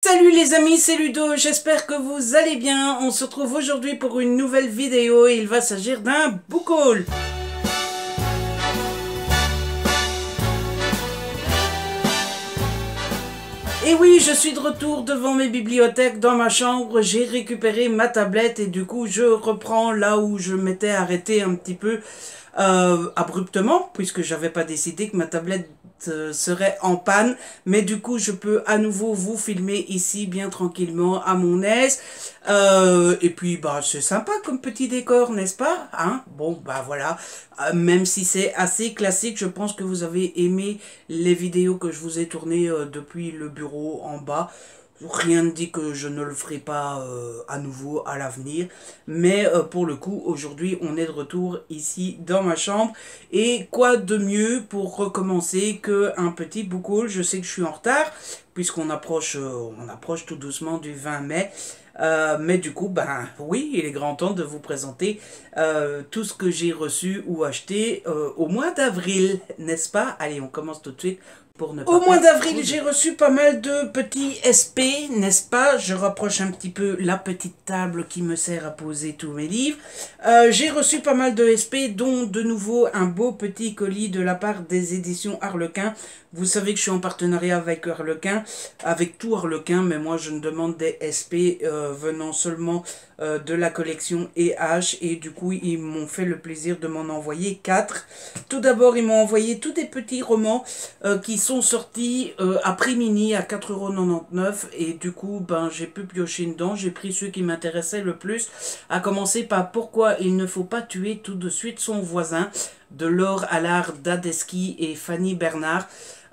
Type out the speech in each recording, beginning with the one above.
Salut les amis, c'est Ludo, j'espère que vous allez bien. On se retrouve aujourd'hui pour une nouvelle vidéo et il va s'agir d'un book haul. Et oui, je suis de retour devant mes bibliothèques dans ma chambre, j'ai récupéré ma tablette et du coup je reprends là où je m'étais arrêté un petit peu abruptement, puisque j'avais pas décidé que ma tablette serait en panne, mais du coup je peux à nouveau vous filmer ici bien tranquillement à mon aise. Et puis bah c'est sympa comme petit décor, n'est-ce pas, hein? Bon bah voilà. Même si c'est assez classique, je pense que vous avez aimé les vidéos que je vous ai tournées depuis le bureau en bas. Rien ne dit que je ne le ferai pas à nouveau à l'avenir. Mais pour le coup, aujourd'hui, on est de retour ici dans ma chambre. Et quoi de mieux pour recommencer qu'un petit book haul. Je sais que je suis en retard, puisqu'on approche, on approche tout doucement du 20 mai. Mais du coup, ben oui, il est grand temps de vous présenter tout ce que j'ai reçu ou acheté au mois d'avril, n'est-ce pas? Allez, on commence tout de suite pour ne pas Au mois d'avril, j'ai reçu pas mal de petits SP, n'est-ce pas? Je rapproche un petit peu la petite table qui me sert à poser tous mes livres. J'ai reçu pas mal de SP, dont de nouveau un beau petit colis de la part des éditions Harlequin. Vous savez que je suis en partenariat avec Harlequin, avec tout Harlequin, mais moi je ne demande des SP venant seulement de la collection EH, et du coup ils m'ont fait le plaisir de m'en envoyer 4. Tout d'abord ils m'ont envoyé tous des petits romans qui sont sortis à prix mini à 4,99 €, et du coup ben j'ai pu piocher dedans, j'ai pris ceux qui m'intéressaient le plus, à commencer par Pourquoi il ne faut pas tuer tout de suite son voisin de Laure Allard Dadeski et Fanny Bernard.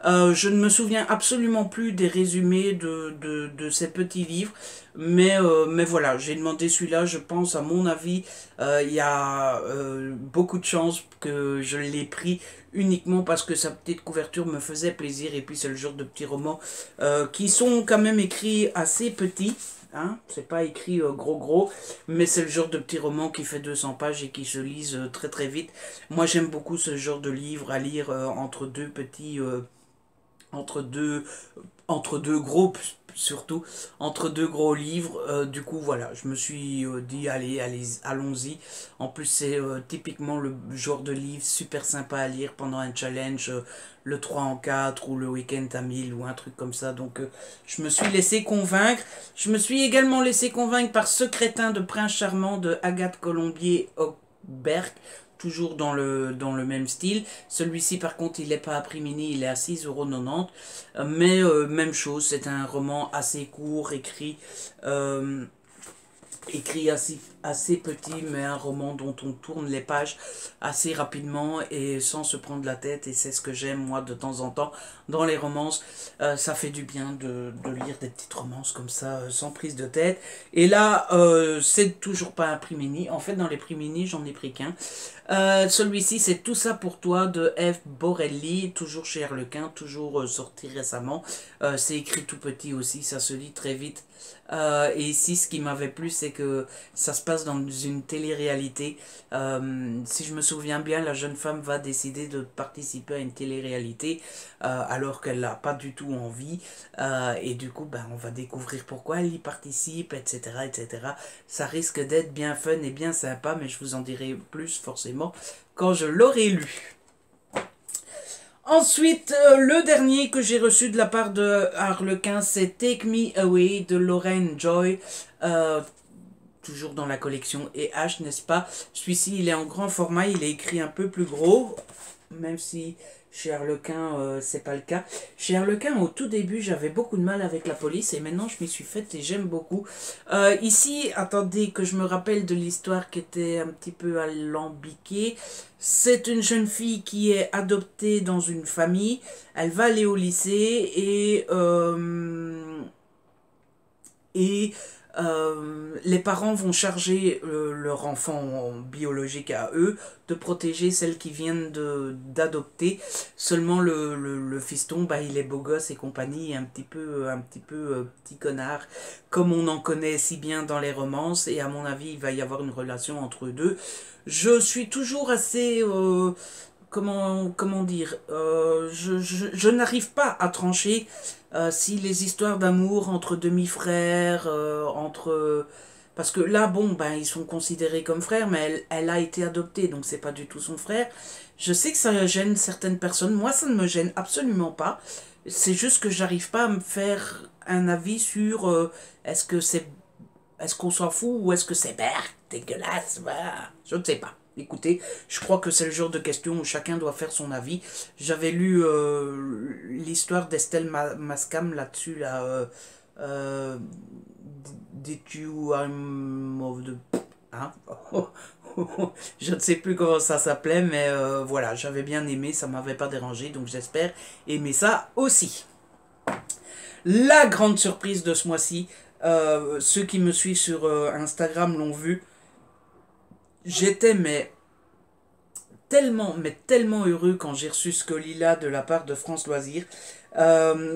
Je ne me souviens absolument plus des résumés de ces petits livres, mais voilà, j'ai demandé celui-là. Je pense, à mon avis, il y a beaucoup de chances que je l'ai pris uniquement parce que sa petite couverture me faisait plaisir, et puis c'est le genre de petits romans qui sont quand même écrits assez petits. Hein, c'est pas écrit gros, mais c'est le genre de petit roman qui fait 200 pages et qui se lise très très vite. Moi j'aime beaucoup ce genre de livre à lire entre deux petits entre deux entre deux gros, surtout entre deux gros livres. Du coup voilà, je me suis dit allons-y. En plus c'est typiquement le genre de livre super sympa à lire pendant un challenge, le 3 en 4 ou le week-end à 1000 ou un truc comme ça. Donc je me suis laissé convaincre. Je me suis également laissé convaincre par Ce crétin de Prince Charmant de Agathe Colombier-Auberg, toujours dans le même style. Celui-ci par contre il n'est pas à prix mini, il est à 6,90 €. Mais même chose, c'est un roman assez court, écrit assez petit, mais un roman dont on tourne les pages assez rapidement et sans se prendre la tête, et c'est ce que j'aime moi de temps en temps dans les romances. Ça fait du bien de lire des petites romances comme ça, sans prise de tête. Et là c'est toujours pas un prix mini. En fait dans les prix mini j'en ai pris qu'un. Celui-ci c'est Tout ça pour toi de F. Borelli, toujours chez Harlequin, toujours sorti récemment. C'est écrit tout petit aussi, ça se lit très vite. Et ici, ce qui m'avait plu, c'est que ça se passe dans une télé-réalité. Si je me souviens bien, la jeune femme va décider de participer à une télé-réalité alors qu'elle n'a pas du tout envie. Et du coup, ben, on va découvrir pourquoi elle y participe, etc., etc. Ça risque d'être bien fun et bien sympa, mais je vous en dirai plus forcément quand je l'aurai lu. Ensuite, le dernier que j'ai reçu de la part de Harlequin, c'est Take Me Away de Lorraine Joy. Toujours dans la collection EH, n'est-ce pas? Celui-ci, il est en grand format, il est écrit un peu plus gros, même si chez Harlequin, c'est pas le cas. Chez Harlequin, au tout début, j'avais beaucoup de mal avec la police, et maintenant, je m'y suis faite et j'aime beaucoup. Ici, attendez que je me rappelle de l'histoire qui était un petit peu alambiquée. C'est une jeune fille qui est adoptée dans une famille. Elle va aller au lycée et les parents vont charger leur enfant biologique à eux de protéger celle qui viennent d'adopter. Seulement le fiston, bah, il est beau gosse et compagnie, un petit peu petit connard, comme on en connaît si bien dans les romances, et à mon avis il va y avoir une relation entre eux deux. Je suis toujours assez comment dire, je n'arrive pas à trancher si les histoires d'amour entre demi-frères, parce que là, bon, ben, ils sont considérés comme frères, mais elle a été adoptée, donc c'est pas du tout son frère. Je sais que ça gêne certaines personnes, moi ça ne me gêne absolument pas. C'est juste que j'arrive pas à me faire un avis sur est-ce que c'est est-ce qu'on s'en fout ou est-ce que c'est dégueulasse, bah, je ne sais pas. Écoutez, je crois que c'est le genre de question où chacun doit faire son avis. J'avais lu l'histoire d'Estelle Mascam là-dessus, là. Did you I'm of the... Hein. Je ne sais plus comment ça s'appelait, mais voilà, j'avais bien aimé, ça m'avait pas dérangé, donc j'espère aimer ça aussi. La grande surprise de ce mois-ci, ceux qui me suivent sur Instagram l'ont vu, j'étais mais tellement heureux quand j'ai reçu ce colis-là de la part de France Loisirs.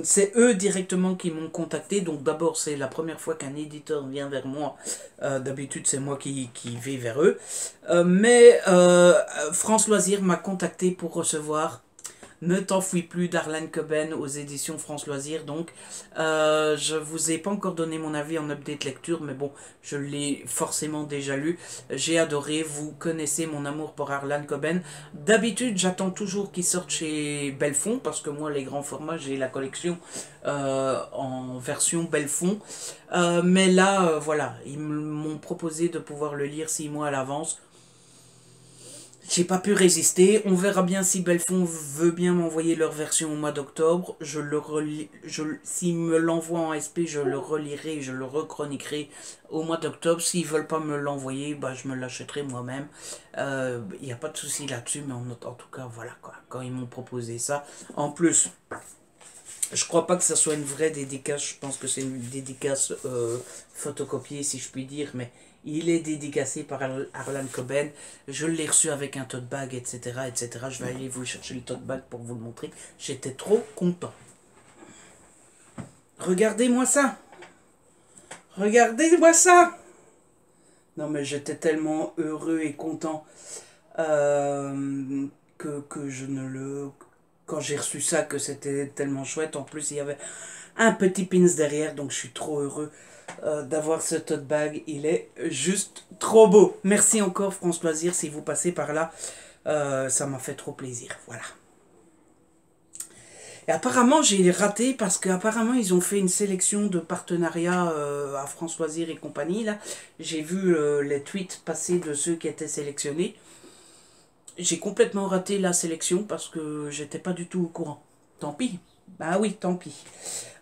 C'est eux directement qui m'ont contacté. Donc d'abord, c'est la première fois qu'un éditeur vient vers moi. D'habitude, c'est moi qui vais vers eux. Mais France Loisirs m'a contacté pour recevoir Ne t'enfuis plus d'Arlan Coben aux éditions France Loisirs. Donc, je vous ai pas encore donné mon avis en update lecture, mais bon, je l'ai forcément déjà lu. J'ai adoré, vous connaissez mon amour pour Arlan Coben. D'habitude, j'attends toujours qu'il sorte chez Belfond, parce que moi, les grands formats, j'ai la collection en version Belfond. Mais là, voilà, ils m'ont proposé de pouvoir le lire 6 mois à l'avance. J'ai pas pu résister. On verra bien si Belfond veut bien m'envoyer leur version au mois d'octobre. S'ils me l'envoient en SP, je le relirai, je le rechroniquerai au mois d'octobre. S'ils veulent pas me l'envoyer, bah, je me l'achèterai moi-même. Il n'y a pas de souci là-dessus, mais en tout cas, voilà quoi. Quand ils m'ont proposé ça. En plus, je crois pas que ça soit une vraie dédicace. Je pense que c'est une dédicace photocopiée, si je puis dire, mais il est dédicacé par Arlan Coben. Je l'ai reçu avec un tote bag, etc., etc. Je vais aller vous chercher le tote bag pour vous le montrer. J'étais trop content. Regardez-moi ça. Regardez-moi ça. Non, mais j'étais tellement heureux et content que je ne le... Quand j'ai reçu ça, que c'était tellement chouette. En plus, il y avait un petit pins derrière, donc je suis trop heureux d'avoir ce tote bag. Il est juste trop beau. Merci encore France Loisirs si vous passez par là. Ça m'a fait trop plaisir. Voilà. Et apparemment, j'ai raté parce qu'apparemment, ils ont fait une sélection de partenariats à France Loisirs et compagnie. Là, j'ai vu les tweets passer de ceux qui étaient sélectionnés. J'ai complètement raté la sélection parce que j'étais pas du tout au courant. Tant pis. Bah oui, tant pis.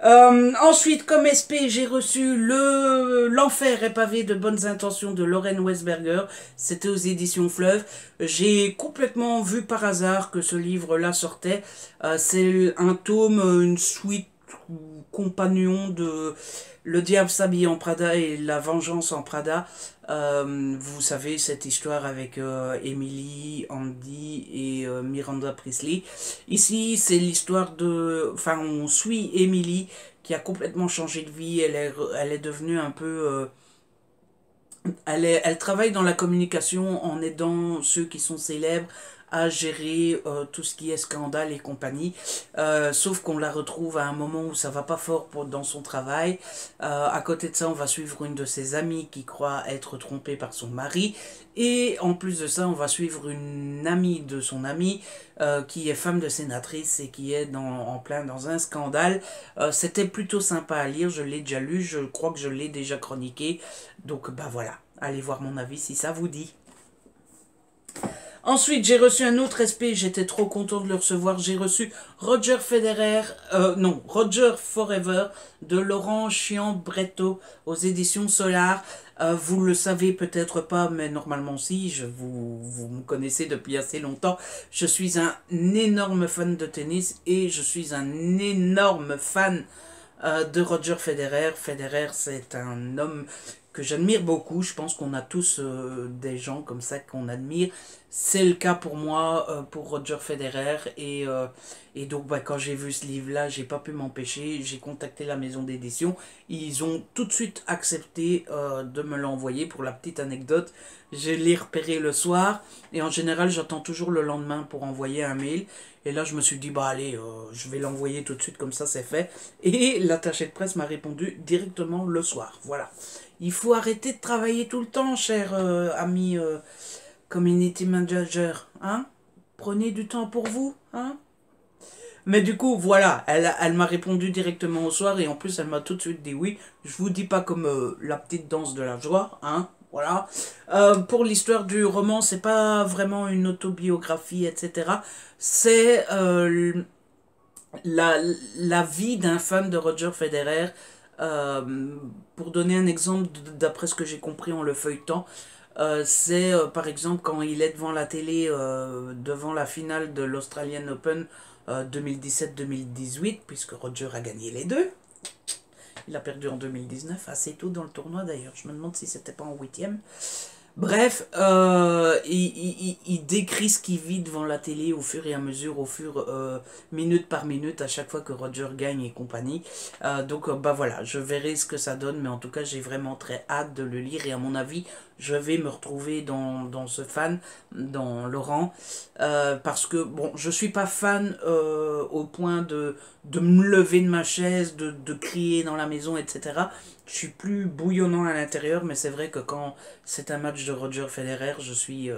Ensuite, comme SP, j'ai reçu L'Enfer est pavé de bonnes intentions de Lorraine Westberger. C'était aux éditions Fleuve. J'ai complètement vu par hasard que ce livre-là sortait. C'est un tome, une suite compagnon de Le diable s'habille en Prada et La vengeance en Prada. Vous savez, cette histoire avec Emily, Andy et Miranda Priestley. Ici, c'est l'histoire de... Enfin, on suit Emily qui a complètement changé de vie. Elle est devenue un peu... Elle travaille dans la communication en aidant ceux qui sont célèbres à gérer tout ce qui est scandale et compagnie. Sauf qu'on la retrouve à un moment où ça va pas fort dans son travail. À côté de ça, on va suivre une de ses amies qui croit être trompée par son mari. Et en plus de ça, on va suivre une amie de son amie qui est femme de sénatrice et qui est en plein dans un scandale. C'était plutôt sympa à lire, je l'ai déjà lu, je crois que je l'ai déjà chroniqué. Donc bah voilà, allez voir mon avis si ça vous dit. Ensuite, j'ai reçu un autre SP, j'étais trop content de le recevoir. J'ai reçu Roger Forever de Laurent Chian-Bretto aux éditions Solar. Vous le savez peut-être pas, mais normalement si, vous me connaissez depuis assez longtemps. Je suis un énorme fan de tennis et je suis un énorme fan de Roger Federer. Federer, c'est un homme que j'admire beaucoup. Je pense qu'on a tous des gens comme ça qu'on admire. C'est le cas pour moi, pour Roger Federer. Et donc, bah, quand j'ai vu ce livre-là, j'ai pas pu m'empêcher. J'ai contacté la maison d'édition. Ils ont tout de suite accepté de me l'envoyer. Pour la petite anecdote, je l'ai repéré le soir. Et en général, j'attends toujours le lendemain pour envoyer un mail. Et là, je me suis dit, bah allez, je vais l'envoyer tout de suite, comme ça c'est fait. Et l'attaché de presse m'a répondu directement le soir. Voilà. Il faut arrêter de travailler tout le temps, cher ami community manager. Hein? Prenez du temps pour vous. Hein? Mais du coup, voilà, elle m'a répondu directement au soir et en plus, elle m'a tout de suite dit oui. Je vous dis pas comme la petite danse de la joie, hein, voilà. Pour l'histoire du roman, c'est pas vraiment une autobiographie, etc. C'est la, la vie d'un fan de Roger Federer. Pour donner un exemple, d'après ce que j'ai compris en le feuilletant, c'est par exemple quand il est devant la télé, devant la finale de l'Australian Open 2017-2018, puisque Roger a gagné les deux. Il a perdu en 2019, assez tôt dans le tournoi d'ailleurs. Je me demande si c'était pas en huitième. Bref, il décrit ce qu'il vit devant la télé au fur et à mesure, minute par minute, à chaque fois que Roger gagne et compagnie. Donc, bah voilà, je verrai ce que ça donne, mais en tout cas, j'ai vraiment très hâte de le lire et à mon avis, je vais me retrouver dans ce fan, dans Laurent, parce que, bon, je suis pas fan au point de me lever de ma chaise, de crier dans la maison, etc. Je suis plus bouillonnant à l'intérieur, mais c'est vrai que quand c'est un match de Roger Federer, je suis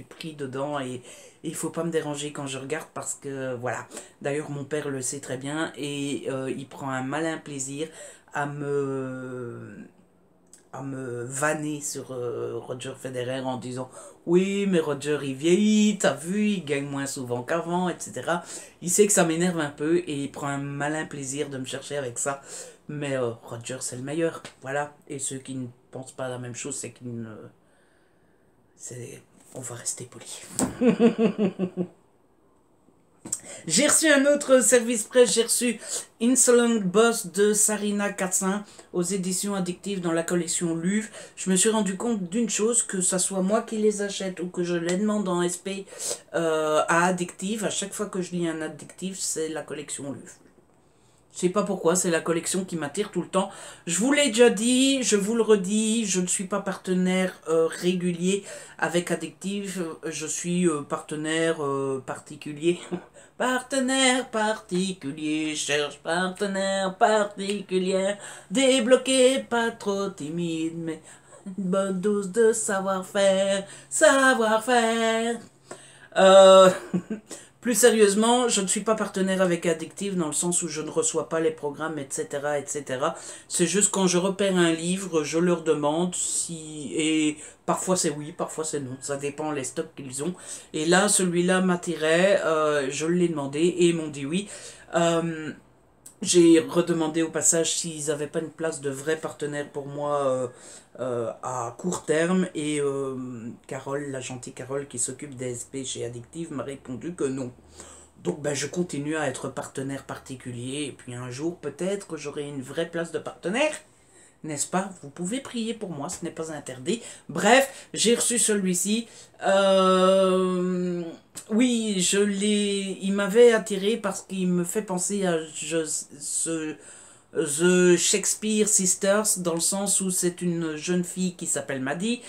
pris dedans et il faut pas me déranger quand je regarde parce que, voilà. D'ailleurs, mon père le sait très bien et il prend un malin plaisir à me vanner sur Roger Federer en disant oui mais Roger il vieillit, t'as vu, il gagne moins souvent qu'avant, etc. Il sait que ça m'énerve un peu et il prend un malin plaisir de me chercher avec ça, mais Roger c'est le meilleur, voilà. Et ceux qui ne pensent pas la même chose, c'est qu'ils ne... on va rester poli. J'ai reçu un autre service presse, j'ai reçu Insolent Boss de Sarina Katsin aux éditions addictives dans la collection Luve. Je me suis rendu compte d'une chose, que ça soit moi qui les achète ou que je les demande en SP à addictive, à chaque fois que je lis un addictif, c'est la collection Luve. Je sais pas pourquoi, c'est la collection qui m'attire tout le temps. Je vous l'ai déjà dit, je vous le redis, je ne suis pas partenaire régulier avec Addictive, je suis partenaire particulier. Partenaire particulier, cherche partenaire particulier, débloqué, pas trop timide, mais une bonne dose de savoir-faire, savoir-faire. Euh... Plus sérieusement, je ne suis pas partenaire avec Addictive dans le sens où je ne reçois pas les programmes, etc., etc. C'est juste quand je repère un livre, je leur demande si... Et parfois c'est oui, parfois c'est non. Ça dépend les stocks qu'ils ont. Et là, celui-là m'attirait, je l'ai demandé et ils m'ont dit oui. J'ai redemandé au passage s'ils n'avaient pas une place de vrai partenaire pour moi à court terme et Carole, la gentille Carole qui s'occupe des SP chez Addictive m'a répondu que non. Donc ben, je continue à être partenaire particulier et puis un jour peut-être que j'aurai une vraie place de partenaire. N'est-ce pas? Vous pouvez prier pour moi, ce n'est pas interdit. Bref, j'ai reçu celui-ci. Oui, il m'avait attiré parce qu'il me fait penser à The Shakespeare Sisters, dans le sens où c'est une jeune fille qui s'appelle Maddie,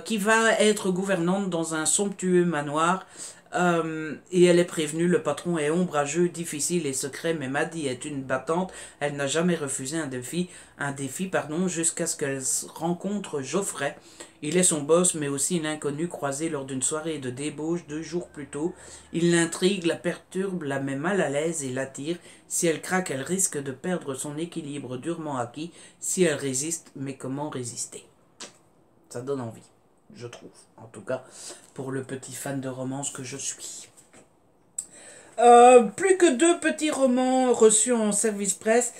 qui va être gouvernante dans un somptueux manoir. Et elle est prévenue, le patron est ombrageux, difficile et secret, mais Maddie est une battante, elle n'a jamais refusé un défi, jusqu'à ce qu'elle rencontre Geoffrey. Il est son boss, mais aussi l'inconnu croisé lors d'une soirée de débauche 2 jours plus tôt. Il l'intrigue, la perturbe, la met mal à l'aise et l'attire. Si elle craque, elle risque de perdre son équilibre durement acquis. Si elle résiste, mais comment résister? Ça donne envie, je trouve, en tout cas pour le petit fan de romance que je suis. Plus que 2 petits romans reçus en service presse.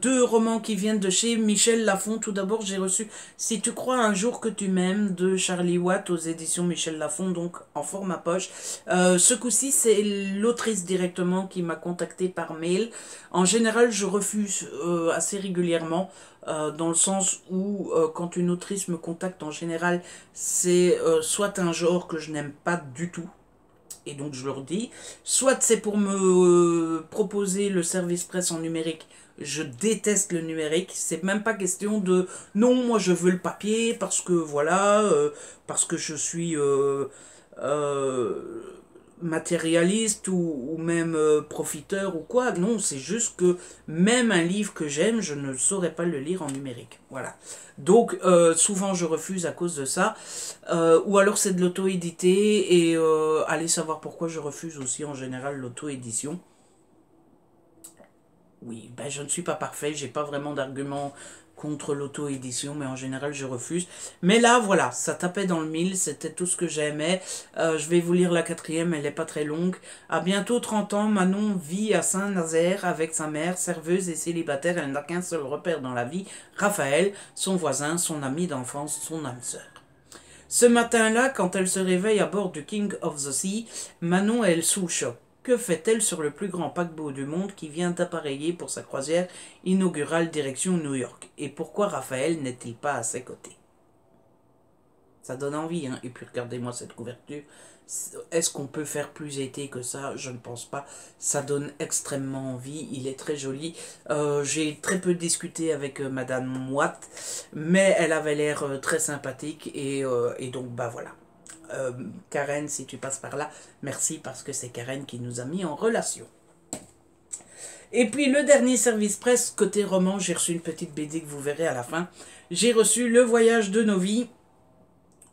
Deux romans qui viennent de chez Michel Lafon. Tout d'abord, j'ai reçu Si tu crois un jour que tu m'aimes de Charlie Watt aux éditions Michel Lafon, donc en format poche. Ce coup-ci, c'est l'autrice directement qui m'a contacté par mail. En général, je refuse assez régulièrement. Dans le sens où quand une autrice me contacte en général, c'est soit un genre que je n'aime pas du tout, et donc je leur dis, soit c'est pour me proposer le service presse en numérique, je déteste le numérique, c'est même pas question de non, moi je veux le papier parce que voilà, parce que je suis euh, matérialiste ou même profiteur ou quoi. Non, c'est juste que même un livre que j'aime, je ne saurais pas le lire en numérique. Voilà. Donc souvent je refuse à cause de ça. Ou alors c'est de l'auto-édité et allez savoir pourquoi je refuse aussi en général l'auto-édition. Oui, ben je ne suis pas parfait, j'ai pas vraiment d'argument contre l'auto-édition, mais en général je refuse. Mais là, voilà, ça tapait dans le mille, c'était tout ce que j'aimais. Je vais vous lire la quatrième, elle n'est pas très longue. À bientôt 30 ans, Manon vit à Saint-Nazaire avec sa mère, serveuse et célibataire. Elle n'a qu'un seul repère dans la vie, Raphaël, son voisin, son ami d'enfance, son âme sœur. Ce matin-là, quand elle se réveille à bord du King of the Sea, Manon est sous le choc. Que fait-elle sur le plus grand paquebot du monde qui vient d'appareiller pour sa croisière inaugurale direction New York? Et pourquoi Raphaël n'est-il pas à ses côtés? Ça donne envie, hein. Et puis regardez-moi cette couverture. Est-ce qu'on peut faire plus été que ça? Je ne pense pas. Ça donne extrêmement envie. Il est très joli. J'ai très peu discuté avec Madame Watt, mais elle avait l'air très sympathique et donc bah voilà. Karen, si tu passes par là, merci parce que c'est Karen qui nous a mis en relation. Et puis le dernier service presse, côté roman, j'ai reçu une petite BD que vous verrez à la fin. J'ai reçu Le voyage de nos vies,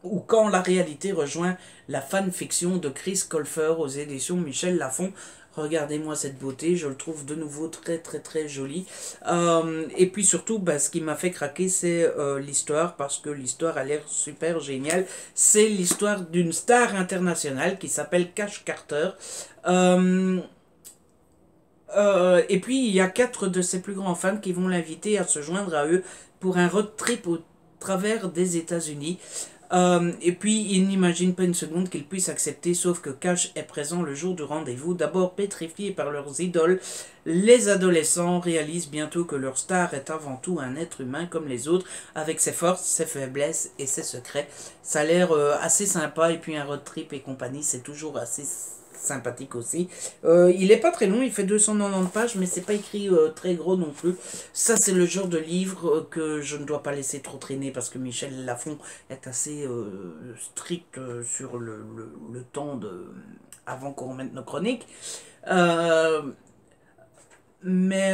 ou Quand la réalité rejoint la fanfiction de Chris Colfer aux éditions Michel Lafon. Regardez-moi cette beauté, je le trouve de nouveau très très très joli. Et puis surtout, bah, ce qui m'a fait craquer, c'est l'histoire, parce que l'histoire a l'air super géniale. C'est l'histoire d'une star internationale qui s'appelle Cash Carter. Et puis il y a 4 de ses plus grands fans qui vont l'inviter à se joindre à eux pour un road trip au travers des États-Unis. Et puis, il n'imagine pas une seconde qu'il puisse accepter, sauf que Cash est présent le jour du rendez-vous. D'abord pétrifiés par leurs idoles, les adolescents réalisent bientôt que leur star est avant tout un être humain comme les autres, avec ses forces, ses faiblesses et ses secrets. Ça a l'air assez sympa, et puis un road trip et compagnie, c'est toujours assez sympathique aussi. Il est pas très long, il fait 290 pages, mais c'est pas écrit très gros non plus. Ça, c'est le genre de livre que je ne dois pas laisser trop traîner parce que Michel Lafon est assez strict sur le temps avant qu'on remette nos chroniques. Euh, mais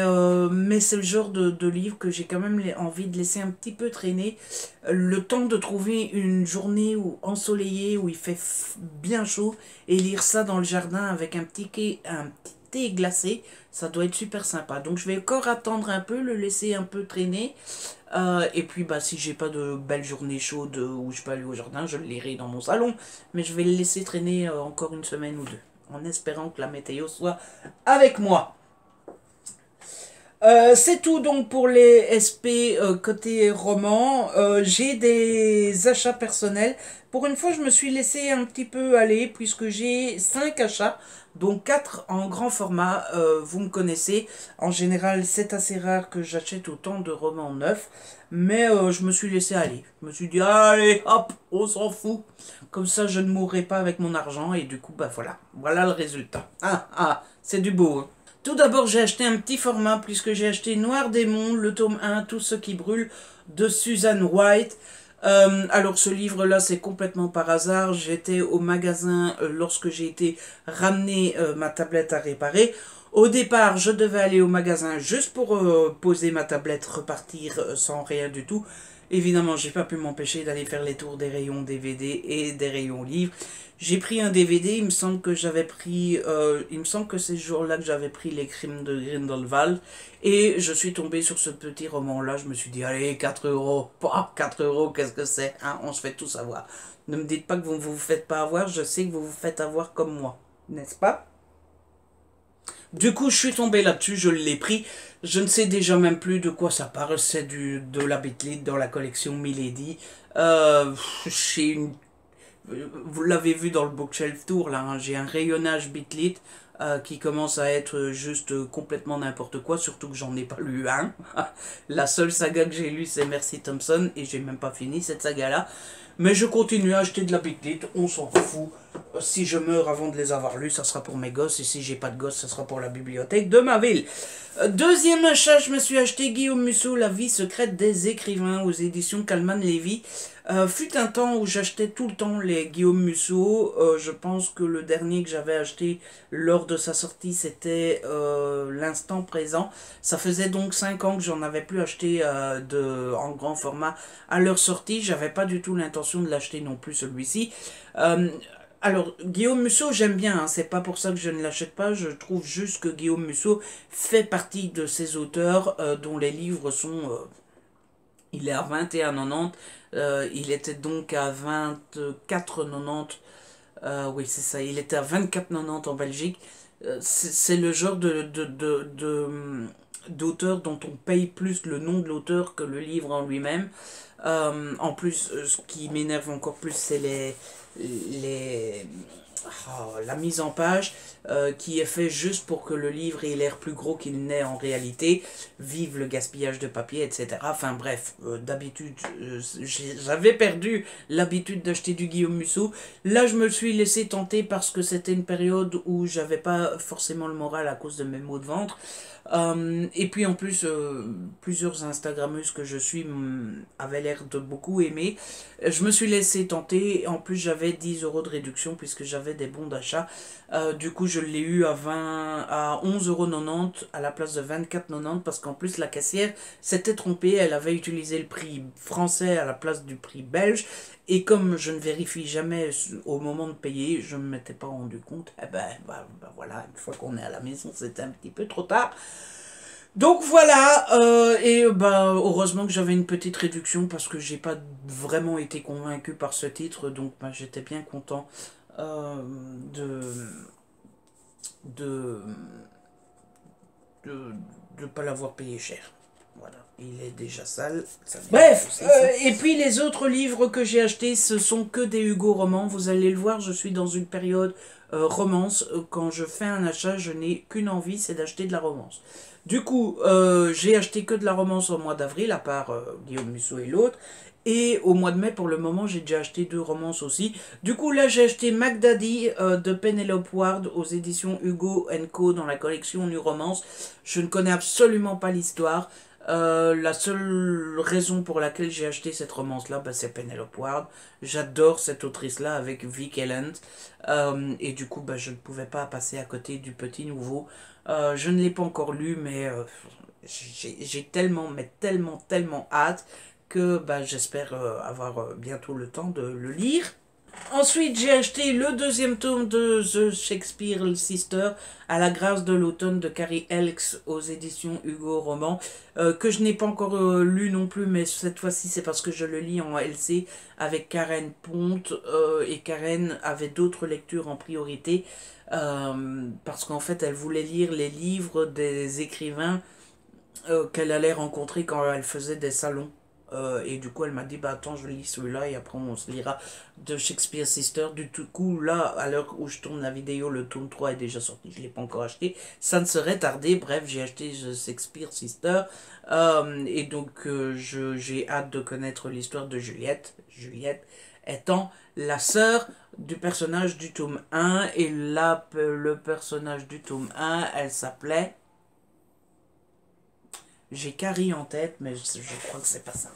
c'est le genre de livre que j'ai quand même envie de laisser un petit peu traîner. Le temps de trouver une journée ensoleillée où il fait bien chaud et lire ça dans le jardin avec un petit thé glacé, ça doit être super sympa. Donc je vais encore attendre un peu, le laisser un peu traîner. Et puis bah, si j'ai pas de belle journée chaude où je peux aller au jardin, je le lirai dans mon salon. Mais je vais le laisser traîner encore une semaine ou deux, en espérant que la météo soit avec moi. C'est tout donc pour les SP côté roman. J'ai des achats personnels. Pour une fois, je me suis laissé un petit peu aller puisque j'ai 5 achats, donc 4 en grand format. Vous me connaissez. En général, c'est assez rare que j'achète autant de romans neufs. Mais je me suis laissé aller. Je me suis dit, allez, hop, on s'en fout. Comme ça, je ne mourrai pas avec mon argent. Et du coup, bah voilà. Voilà le résultat. C'est du beau, hein. Tout d'abord, j'ai acheté un petit format puisque j'ai acheté Noir Démon, le tome 1, Tout ce qui brûle, de Susan White. Alors ce livre-là, c'est complètement par hasard. J'étais au magasin lorsque j'ai été ramener ma tablette à réparer. Au départ, je devais aller au magasin juste pour poser ma tablette, repartir sans rien du tout. Évidemment, j'ai pas pu m'empêcher d'aller faire les tours des rayons DVD et des rayons livres. J'ai pris un DVD, il me semble que j'avais pris, il me semble que c'est ce jour-là que j'avais pris Les Crimes de Grindelwald, et je suis tombé sur ce petit roman-là, je me suis dit, allez, 4 euros, 4 euros, qu'est-ce que c'est, hein, on se fait tous avoir. Ne me dites pas que vous ne vous faites pas avoir, je sais que vous vous faites avoir comme moi, n'est-ce pas? Du coup, je suis tombé là-dessus, je l'ai pris. Je ne sais déjà même plus de quoi ça parle. C'est de la Beatlit dans la collection Milady. J'ai une vous l'avez vu dans le bookshelf tour, là, hein, j'ai un rayonnage Bitlit qui commence à être juste complètement n'importe quoi, surtout que j'en ai pas lu un. La seule saga que j'ai lue, c'est Mercy Thompson, et j'ai même pas fini cette saga-là. Mais je continue à acheter de la Bitlit, on s'en fout. Si je meurs avant de les avoir lus, ça sera pour mes gosses, et si j'ai pas de gosses, ça sera pour la bibliothèque de ma ville. Deuxième achat, je me suis acheté Guillaume Musso, La vie secrète des écrivains, aux éditions Calman Levy. Fut un temps où j'achetais tout le temps les Guillaume Musso. Je pense que le dernier que j'avais acheté lors de sa sortie, c'était l'instant présent. Ça faisait donc 5 ans que j'en avais plus acheté en grand format à leur sortie. J'avais pas du tout l'intention de l'acheter non plus celui-ci. Euh, alors, Guillaume Musso, j'aime bien, hein, c'est pas pour ça que je ne l'achète pas, je trouve juste que Guillaume Musso fait partie de ces auteurs dont les livres sont... il est à 21,90, il était donc à 24,90, oui c'est ça, il était à 24,90 en Belgique. C'est le genre d'auteur dont on paye plus le nom de l'auteur que le livre en lui-même. En plus, ce qui m'énerve encore plus, c'est les, la mise en page qui est fait juste pour que le livre ait l'air plus gros qu'il n'est en réalité. Vive le gaspillage de papier, etc. Enfin bref, d'habitude, j'avais perdu l'habitude d'acheter du Guillaume Musso. Là, je me suis laissé tenter parce que c'était une période où j'avais pas forcément le moral à cause de mes maux de ventre. Et puis en plus, plusieurs Instagrammeuses que je suis avaient l'air de beaucoup aimer. Je me suis laissé tenter. En plus, j'avais 10 € de réduction puisque j'avais des bons d'achat. Du coup, je l'ai eu à 11,90 € à la place de 24,90 parce qu'en plus, la caissière s'était trompée. Elle avait utilisé le prix français à la place du prix belge. Et comme je ne vérifie jamais au moment de payer, je ne m'étais pas rendu compte. Eh ben, voilà, une fois qu'on est à la maison, c'était un petit peu trop tard. Donc voilà, heureusement que j'avais une petite réduction parce que j'ai pas vraiment été convaincu par ce titre, donc j'étais bien content euh, de, de, de pas l'avoir payé cher. Voilà, il est déjà sale. Bref, aussi, et puis les autres livres que j'ai achetés, ce sont que des Hugo romans. Vous allez le voir, je suis dans une période romance. Quand je fais un achat, je n'ai qu'une envie, c'est d'acheter de la romance. Du coup, j'ai acheté que de la romance au mois d'avril, à part Guillaume Musso et l'autre. Et au mois de mai, pour le moment, j'ai déjà acheté 2 romances aussi. Du coup, là, j'ai acheté Mac Daddy de Penelope Ward aux éditions Hugo Co. dans la collection New Romance. Je ne connais absolument pas l'histoire. La seule raison pour laquelle j'ai acheté cette romance-là, c'est Penelope Ward. J'adore cette autrice-là avec Vic Elland. Et du coup, je ne pouvais pas passer à côté du petit nouveau. Je ne l'ai pas encore lu, mais j'ai tellement, mais tellement, tellement hâte que j'espère avoir bientôt le temps de le lire. Ensuite, j'ai acheté le deuxième tome de The Shakespeare Sister à la grâce de l'automne de Carrie Elks aux éditions Hugo Roman, que je n'ai pas encore lu non plus, mais cette fois-ci c'est parce que je le lis en LC avec Karen Ponte, et Karen avait d'autres lectures en priorité, parce qu'en fait elle voulait lire les livres des écrivains qu'elle allait rencontrer quand elle faisait des salons. Et du coup, elle m'a dit, attends, je lis celui-là et après on se lira de Shakespeare Sister. Du tout coup, là, à l'heure où je tourne la vidéo, le tome 3 est déjà sorti, je ne l'ai pas encore acheté. Ça ne serait tardé, bref, j'ai acheté Shakespeare Sister. Et donc, j'ai hâte de connaître l'histoire de Juliette. Juliette étant la sœur du personnage du tome 1. Et là, le personnage du tome 1, elle s'appelait... J'ai Carrie en tête, mais je crois que c'est pas ça.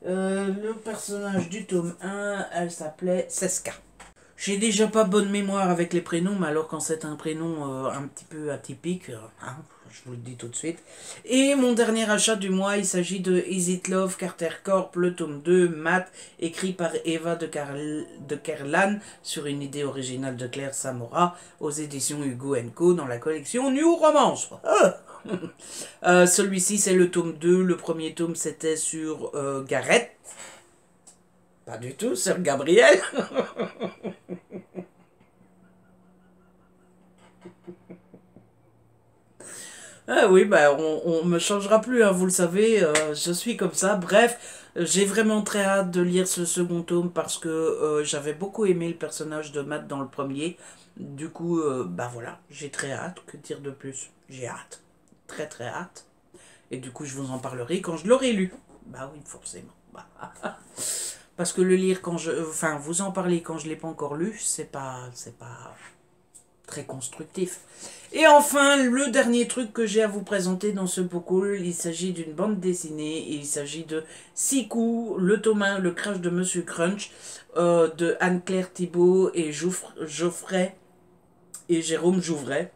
Le personnage du tome 1, elle s'appelait Seska. J'ai déjà pas bonne mémoire avec les prénoms, mais alors quand c'est un prénom un petit peu atypique, je vous le dis tout de suite. Et mon dernier achat du mois, il s'agit de Is It Love Carter Corp, le tome 2, Matt, écrit par Eva de Kerlan, sur une idée originale de Claire Samora, aux éditions Hugo Co. dans la collection New Romance. Celui-ci c'est le tome 2, le premier tome c'était sur Gareth, pas du tout, sur Gabriel. Ah oui, bah on me changera plus, hein, vous le savez, je suis comme ça. Bref, j'ai vraiment très hâte de lire ce second tome parce que j'avais beaucoup aimé le personnage de Matt dans le premier. Du coup, bah voilà, j'ai très hâte. Que dire de plus? J'ai hâte. Très très hâte. Et du coup, je vous en parlerai quand je l'aurai lu. Bah oui, forcément. Bah, parce que le lire quand je... Enfin, vous en parler quand je l'ai pas encore lu, c'est pas très constructif. Et enfin, le dernier truc que j'ai à vous présenter dans ce Pocool, il s'agit d'une bande dessinée, il s'agit de Sikou, le tome 1, le crash de Monsieur Crunch, de Anne-Claire Thibault et Geoffrey et Jérôme Jouvray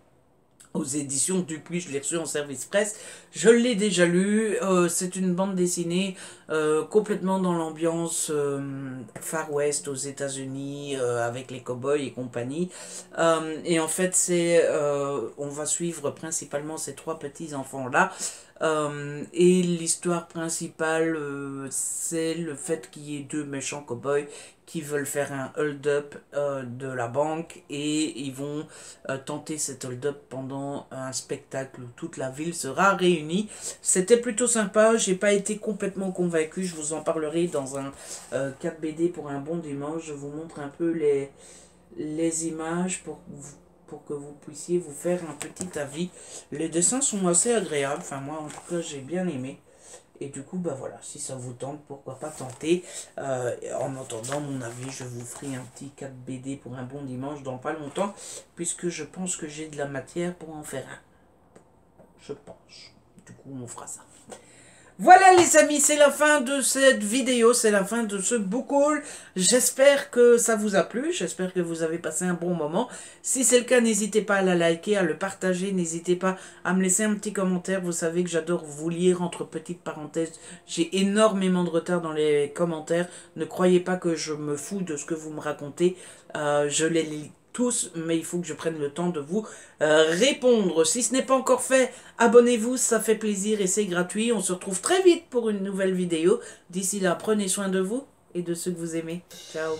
aux éditions Dupuis. Je l'ai reçu en service presse. Je l'ai déjà lu. C'est une bande dessinée complètement dans l'ambiance Far West aux États-Unis avec les cowboys et compagnie. Et en fait, on va suivre principalement ces trois petits enfants-là. Et l'histoire principale, c'est le fait qu'il y ait deux méchants cowboys qui veulent faire un hold-up de la banque et ils vont tenter cet hold-up pendant un spectacle où toute la ville sera réunie. C'était plutôt sympa, j'ai pas été complètement convaincu, je vous en parlerai dans un 4 BD pour un bon dimanche. Je vous montre un peu les images pour que vous puissiez vous faire un petit avis. Les dessins sont assez agréables, enfin moi en tout cas j'ai bien aimé. Et du coup, bah voilà, si ça vous tente, pourquoi pas tenter. En entendant mon avis, je vous ferai un petit 4 BD pour un bon dimanche dans pas longtemps, puisque je pense que j'ai de la matière pour en faire un. Je pense. Du coup, on fera ça. Voilà les amis, c'est la fin de cette vidéo, c'est la fin de ce book haul. J'espère que ça vous a plu, j'espère que vous avez passé un bon moment. Si c'est le cas, n'hésitez pas à la liker, à le partager, n'hésitez pas à me laisser un petit commentaire. Vous savez que j'adore vous lire entre petites parenthèses. J'ai énormément de retard dans les commentaires. Ne croyez pas que je me fous de ce que vous me racontez. Je les lis tous, mais il faut que je prenne le temps de vous répondre. Si ce n'est pas encore fait, abonnez-vous, ça fait plaisir et c'est gratuit. On se retrouve très vite pour une nouvelle vidéo. D'ici là, prenez soin de vous et de ceux que vous aimez. Ciao.